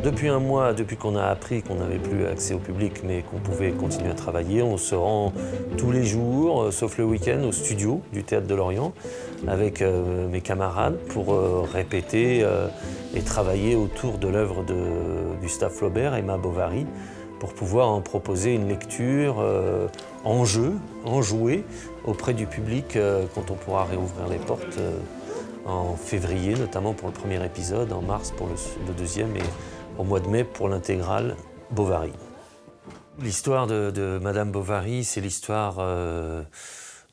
Depuis un mois, depuis qu'on a appris qu'on n'avait plus accès au public mais qu'on pouvait continuer à travailler, on se rend tous les jours, sauf le week-end, au studio du Théâtre de Lorient avec mes camarades pour répéter et travailler autour de l'œuvre de Gustave Flaubert, Emma Bovary, pour pouvoir en proposer une lecture en jeu, enjouée, auprès du public quand on pourra réouvrir les portes en février, notamment pour le premier épisode, en mars pour le deuxième et au mois de mai pour l'intégrale Bovary. L'histoire de Madame Bovary, c'est l'histoire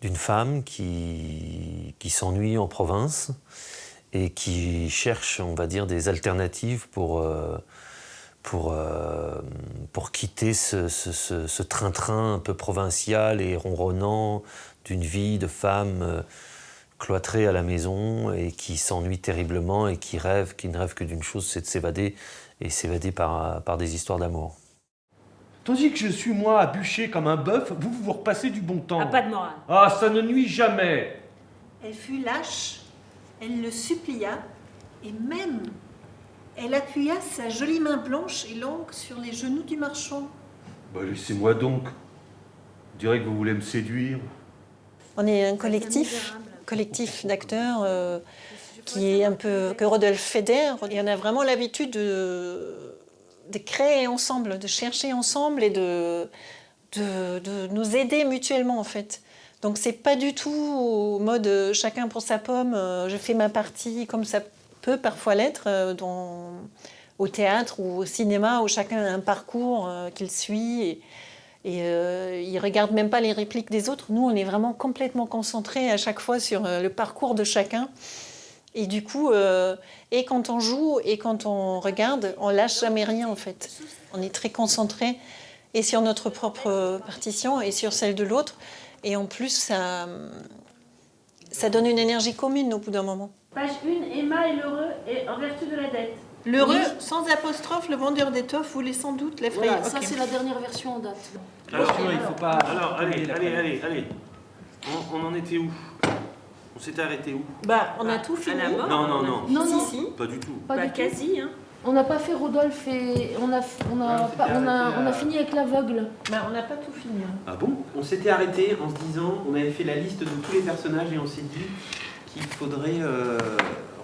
d'une femme qui s'ennuie en province et qui cherche, on va dire, des alternatives pour quitter ce train-train un peu provincial et ronronnant d'une vie de femme cloîtrée à la maison et qui s'ennuie terriblement et qui ne rêve que d'une chose, c'est de s'évader et s'évader par des histoires d'amour. Tandis que je suis, moi, à bûcher comme un bœuf, vous repassez du bon temps. Ah, pas de morale. Ah, ça ne nuit jamais. Elle fut lâche, elle le supplia, et même, elle appuya sa jolie main blanche et longue sur les genoux du marchand. Bah, laissez-moi donc. On dirait que vous voulez me séduire. On est un collectif d'acteurs qui est un peu que Rodolphe Feder. Et on a vraiment l'habitude de créer ensemble, de chercher ensemble et de nous aider mutuellement en fait. Donc c'est pas du tout au mode chacun pour sa pomme, je fais ma partie comme ça peut parfois l'être au théâtre ou au cinéma où chacun a un parcours qu'il suit et il regarde même pas les répliques des autres. Nous on est vraiment complètement concentrés à chaque fois sur le parcours de chacun. Et du coup, et quand on joue et quand on regarde, on lâche jamais rien en fait. On est très concentré et sur notre propre partition et sur celle de l'autre. Et en plus, ça donne une énergie commune au bout d'un moment. Page 1, Emma et l'heureux et en vertu de la dette. L'heureux, sans apostrophe, le vendeur d'étoffes voulait sans doute l'effrayer. Voilà, ça c'est la dernière version en date. Alors, il faut pas... Alors, allez. On en était où? On s'était arrêté où? On a tout fini. Non. Non, Si. Pas du tout. Pas du tout. Quasi, hein. On n'a pas fait Rodolphe et on a fini avec l'aveugle. On n'a pas tout fini. Hein. Ah bon? On s'était arrêté en se disant, on avait fait la liste de tous les personnages et on s'est dit qu'il faudrait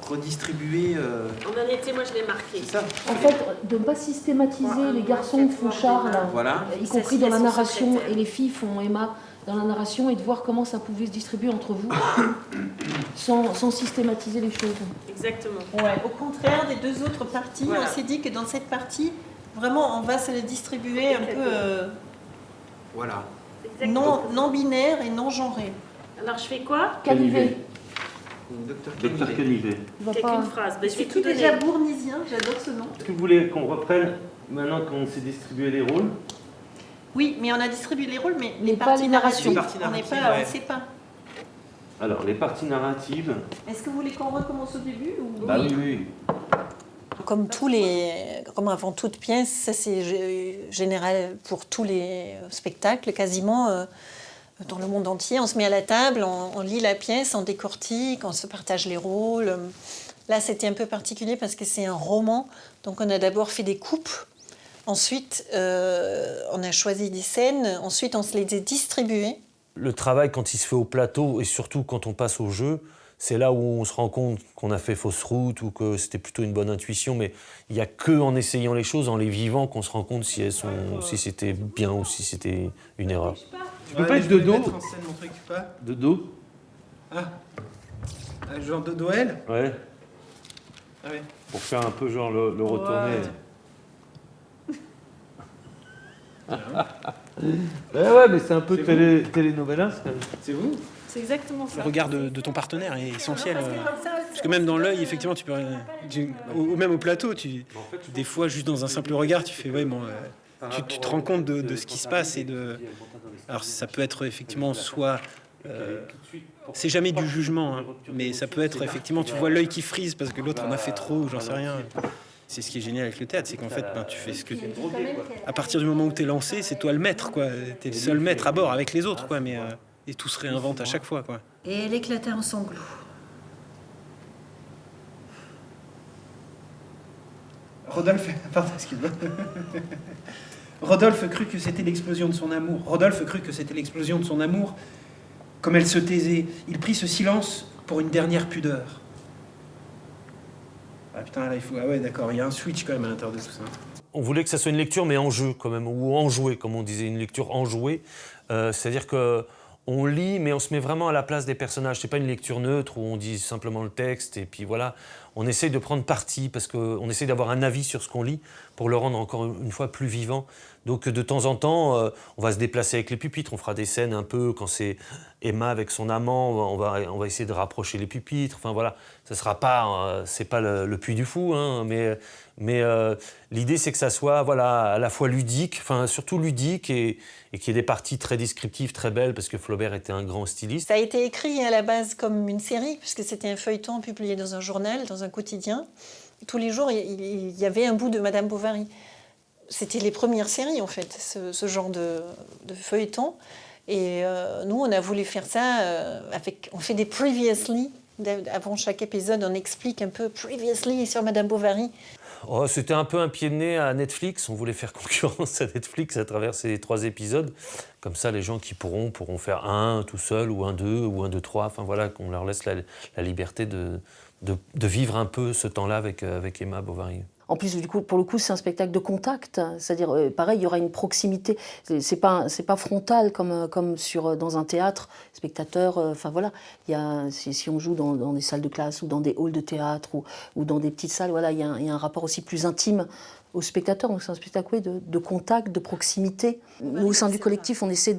redistribuer... On en était, moi je l'ai marqué. C'est ça. En fait, de ne pas systématiser les garçons font Charles, Voilà. y compris dans la narration, et les filles font Emma dans la narration, et de voir comment ça pouvait se distribuer entre vous sans systématiser les choses. Exactement. Ouais. Au contraire des deux autres parties, on s'est dit que dans cette partie, vraiment, on va se les distribuer un peu Voilà. non binaire et non genré. Alors je fais quoi? Canivet. Docteur Canivet. Une phrase. Je suis tout déjà bournisien, j'adore ce nom. Est-ce que vous voulez qu'on reprenne maintenant qu'on s'est distribué les rôles? Oui, mais on a distribué les rôles, mais les parties narratives, on ne sait pas. Alors, les parties narratives... Est-ce que vous voulez qu'on recommence au début ou... Bah oui. Comme avant toute pièce, ça c'est général pour tous les spectacles, quasiment dans le monde entier. On se met à la table, on lit la pièce, on décortique, on se partage les rôles. Là, c'était un peu particulier parce que c'est un roman, donc on a d'abord fait des coupes. Ensuite, on a choisi des scènes, ensuite on se les a distribuées. Le travail, quand il se fait au plateau, et surtout quand on passe au jeu, c'est là où on se rend compte qu'on a fait fausse route ou que c'était plutôt une bonne intuition, mais il n'y a qu'en essayant les choses, en les vivant, qu'on se rend compte si c'était bien ou si c'était une erreur. Tu peux pas être de dos? Mettre en scène mon truc, pas? De dos? Genre de Noël? Ouais. Ah oui. Pour faire un peu genre le retourner. Ouais, mais c'est un peu télénovelas. C'est vous? C'est exactement Le ça. regard de ton partenaire est essentiel. Parce que même dans l'œil, effectivement, ou même au plateau, des fois, juste dans un simple regard, tu fais, ouais, bon, tu te rends compte de ce qui se passe. Alors, ça peut être effectivement soit... c'est jamais du jugement, hein, mais ça peut être effectivement, tu vois l'œil qui frise parce que l'autre en a fait trop, ou j'en sais rien. C'est ce qui est génial avec le théâtre, c'est qu'en fait, tu fais ce que... À partir du moment où t'es lancé, c'est toi le maître, quoi. T'es le seul maître à bord avec les autres, quoi, mais... Et tout se réinvente à chaque fois, quoi. Et elle éclata en sanglots. Rodolphe, pardon, excuse-moi. Rodolphe crut que c'était l'explosion de son amour. Rodolphe crut que c'était l'explosion de son amour. Comme elle se taisait, il prit ce silence pour une dernière pudeur. Ah putain, là, il faut... Ah ouais, d'accord, il y a un switch quand même à l'intérieur de tout ça. On voulait que ça soit une lecture, mais en jeu, quand même, ou enjouée, comme on disait, une lecture enjouée. C'est-à-dire que on lit, mais on se met vraiment à la place des personnages. C'est pas une lecture neutre où on dit simplement le texte et puis voilà. On essaye de prendre parti parce qu'on essaye d'avoir un avis sur ce qu'on lit pour le rendre encore une fois plus vivant. Donc de temps en temps, on va se déplacer avec les pupitres. On fera des scènes un peu quand c'est Emma avec son amant. On va essayer de rapprocher les pupitres. Enfin voilà, ça sera pas, c'est pas le Puy du Fou, hein, mais l'idée c'est que ça soit voilà à la fois ludique, enfin surtout ludique et qu'il y ait des parties très descriptives, très belles parce que Flaubert était un grand styliste. Ça a été écrit à la base comme une série puisque c'était un feuilleton publié dans un journal, dans un quotidien. Tous les jours, il y avait un bout de Madame Bovary. C'était les premières séries, en fait, ce genre de feuilleton. Et nous, on a voulu faire ça on fait des previously. Avant chaque épisode, on explique un peu previously sur Madame Bovary. Oh, c'était un peu un pied de nez à Netflix. On voulait faire concurrence à Netflix à travers ces 3 épisodes. Comme ça, les gens qui pourront faire un tout seul, ou un 2, ou un 2, 3. Enfin voilà, qu'on leur laisse la liberté de vivre un peu ce temps-là avec Emma Bovary. En plus, du coup, pour le coup, c'est un spectacle de contact. C'est-à-dire, pareil, il y aura une proximité. C'est pas frontal comme dans un théâtre, spectateur. Enfin voilà, si on joue dans des salles de classe ou dans des halls de théâtre ou dans des petites salles, voilà, il y a un rapport aussi plus intime au spectateur. Donc c'est un spectacle de contact, de proximité. Nous, au sein du collectif, on essaie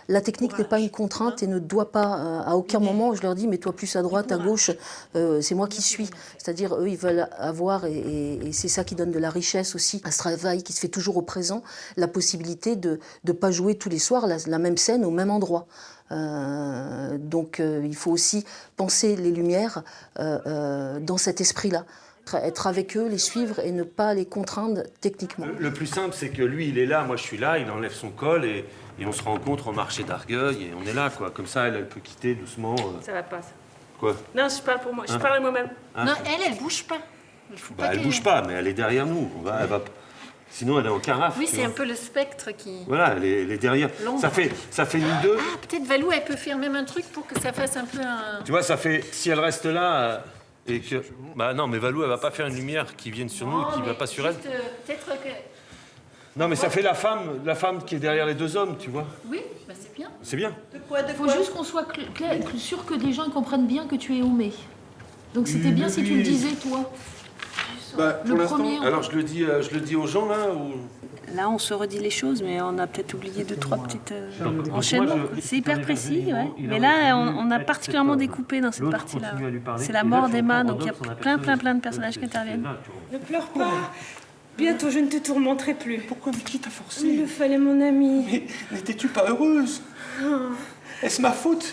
la technique n'est pas une contrainte et ne doit pas, à aucun moment, je leur dis, mets-toi plus à droite, à gauche, c'est moi qui suis. C'est-à-dire, eux, ils veulent avoir, et c'est ça qui donne de la richesse aussi à ce travail qui se fait toujours au présent, la possibilité de ne pas jouer tous les soirs la même scène au même endroit. Donc il faut aussi penser les lumières dans cet esprit-là. Être avec eux, les suivre et ne pas les contraindre techniquement. Le plus simple, c'est que lui, il est là, moi je suis là, il enlève son col et on se rencontre au marché d'Argueil et on est là, quoi. Comme ça, elle peut quitter doucement. Ça va pas, ça. Quoi? Non, je parle pour moi, je parle à moi-même. Non, elle bouge pas. Elle bouge pas, mais elle est derrière nous. Elle va... Sinon, elle est en carafe. Oui, c'est un peu le spectre qui... Voilà, elle est derrière. Ça fait nous deux. Ah, peut-être Valou, elle peut faire même un truc pour que ça fasse un peu un... Tu vois, ça fait... Si elle reste là... Et que... Bah non, mais Valou, elle va pas faire une lumière qui vienne sur nous, qui va pas sur elle. Peut-être que... Non, mais ça fait la femme qui est derrière les 2 hommes, tu vois. Oui, bah c'est bien. C'est bien. Il faut juste qu'on soit sûr que les gens comprennent bien que tu es Homais. Donc c'était bien si tu le disais, toi. Bah, pour le premier. Alors je le dis aux gens là ou... Là, on se redit les choses, mais on a peut-être oublié 2-3 petites enchaînements. C'est hyper précis, ouais. Mais là, on a particulièrement découpé dans cette partie-là. C'est la mort d'Emma, donc il y a plein de personnages qui interviennent. Ne pleure pas. Bientôt, je ne te tourmenterai plus. Pourquoi? Mais qui t'a forcé? Il le fallait, mon ami. Mais n'étais-tu pas heureuse? Est-ce ma faute?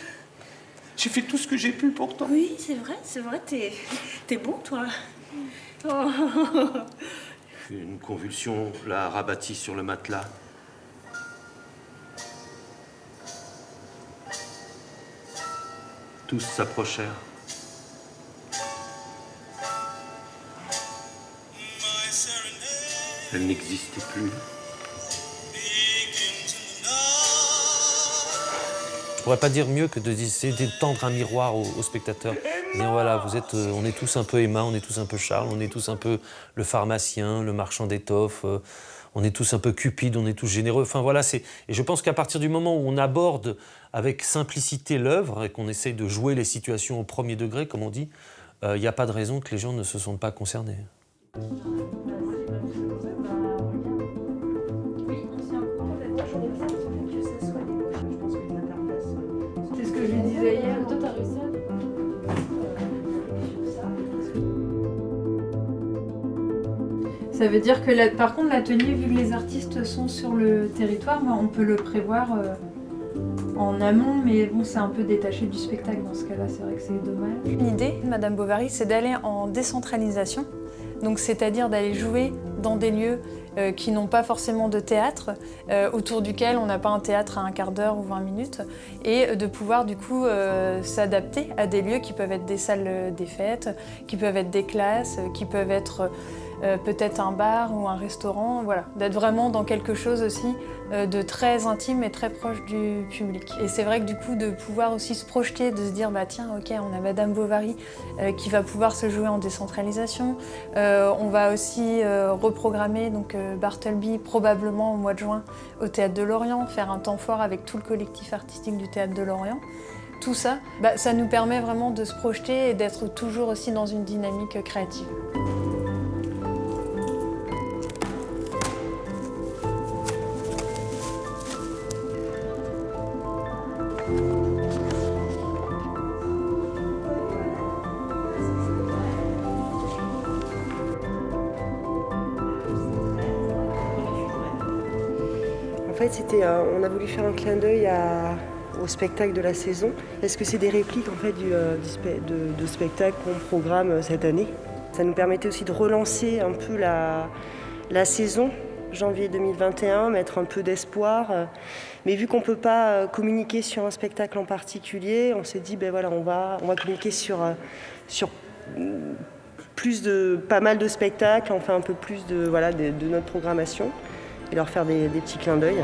J'ai fait tout ce que j'ai pu pour toi. Oui, c'est vrai, t'es bon, toi. Oh. Une convulsion la rabattit sur le matelas. Tous s'approchèrent. Elle n'existait plus. Je pourrais pas dire mieux que d'essayer de tendre un miroir aux spectateurs. Dire voilà, on est tous un peu Emma, on est tous un peu Charles, on est tous un peu le pharmacien, le marchand d'étoffes, on est tous un peu Cupide, on est tous généreux. Enfin voilà, et je pense qu'à partir du moment où on aborde avec simplicité l'œuvre et qu'on essaye de jouer les situations au premier degré, comme on dit, il n'y a pas de raison que les gens ne se sentent pas concernés. C'est ce que je lui disais Ça veut dire que, par contre, l'atelier, vu que les artistes sont sur le territoire, on peut le prévoir en amont, mais bon, c'est un peu détaché du spectacle dans ce cas-là, c'est vrai que c'est dommage. L'idée de Madame Bovary, c'est d'aller en décentralisation, donc c'est-à-dire d'aller jouer dans des lieux qui n'ont pas forcément de théâtre, autour duquel on n'a pas un théâtre à un quart d'heure ou 20 minutes, et de pouvoir du coup s'adapter à des lieux qui peuvent être des salles des fêtes, qui peuvent être des classes, qui peuvent être peut-être un bar ou un restaurant, voilà, d'être vraiment dans quelque chose aussi de très intime et très proche du public. Et c'est vrai que du coup de pouvoir aussi se projeter, de se dire bah tiens ok on a Madame Bovary qui va pouvoir se jouer en décentralisation, on va aussi reprogrammer donc Bartleby probablement au mois de juin au Théâtre de Lorient, faire un temps fort avec tout le collectif artistique du Théâtre de Lorient. Tout ça, ça nous permet vraiment de se projeter et d'être toujours aussi dans une dynamique créative. En fait, on a voulu faire un clin d'œil au spectacle de la saison. Est-ce que c'est des répliques en fait, de spectacles qu'on programme cette année? Ça nous permettait aussi de relancer un peu la saison, janvier 2021, mettre un peu d'espoir. Mais vu qu'on ne peut pas communiquer sur un spectacle en particulier, on s'est dit ben voilà, on va communiquer sur pas mal de spectacles, enfin un peu plus de notre programmation et leur faire des petits clins d'œil.